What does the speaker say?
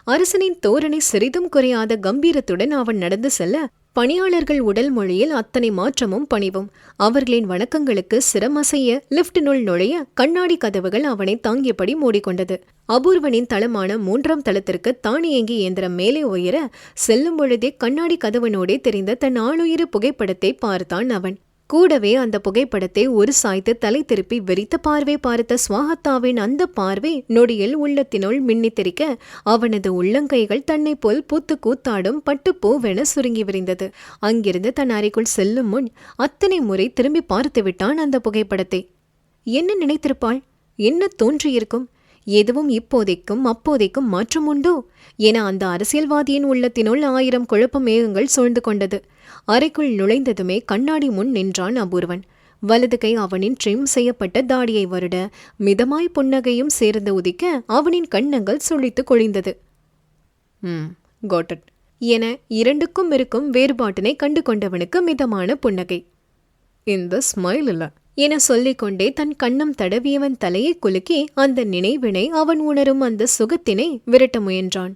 அரசனின் தோரணை சிறிதும் குறையாத கம்பீரத்துடன் அவன் நடந்து செல்ல, பணியாளர்கள் உடல் மொழியில் அத்தனை மாற்றமும் பணிவும். அவர்களின் வணக்கங்களுக்கு சிரமசைய லிப்டினுள் நுழைய கண்ணாடி கதவுகள் அவனை தாங்கியபடி மூடிக்கொண்டது. அபூர்வனின் தளமான 3ஆம் தளத்திற்கு தானியங்கி இயந்திரம் மேலே உயர செல்லும் பொழுதே கண்ணாடி கதவனோடே தெரிந்த தன் ஆளுயிரு புகைப்படத்தை பார்த்தான் அவன். கூடவே அந்த புகைப்படத்தை ஒரு சாய்த்து தலை திருப்பி வெறித்த பார்வை பார்த்த ஸ்வாகத்தாவின் அந்த பார்வை நொடியில் உள்ளத்தினுள் மின்னித்திரிக்க, அவனது உள்ளங்கைகள் தன்னை போல் பூத்து கூத்தாடும் பட்டுப்பூவென சுருங்கி விரிந்தது. அங்கிருந்து தன் அறைக்குள் செல்லும் முன் அத்தனை முறை திரும்பி பார்த்து விட்டான் அந்த புகைப்படத்தை. என்ன நினைத்திருப்பாள்? என்ன தோன்றியிருக்கும்? எதுவும் இப்போதைக்கும் அப்போதைக்கும் மாற்றம் உண்டோ என அந்த அரசியல்வாதியின் உள்ளத்தினுள் 1000 குழப்ப மேகங்கள் சூழ்ந்து கொண்டது. அறைக்குள் நுழைந்ததுமே கண்ணாடி முன் நின்றான் அபூர்வன். வலது கை அவனின் ட்ரிம் செய்யப்பட்ட தாடியை வருட மிதமாய் புன்னகையும் சேர்ந்து உதிக்க அவனின் கண்ணங்கள் சுழித்து கொழிந்தது. கோட்டட் என இரண்டுக்கும் இருக்கும் வேறுபாட்டினை கண்டு கொண்டவனுக்கு மிதமான புன்னகை. இந்த ஸ்மைல் இல்ல என சொல்லிக்கொண்டே தன் கண்ணம் தடவியவன் தலையை குலுக்கி அந்த நினைவினை அவன் உணரும் அந்த சுகத்தினை விரட்ட முயன்றான்.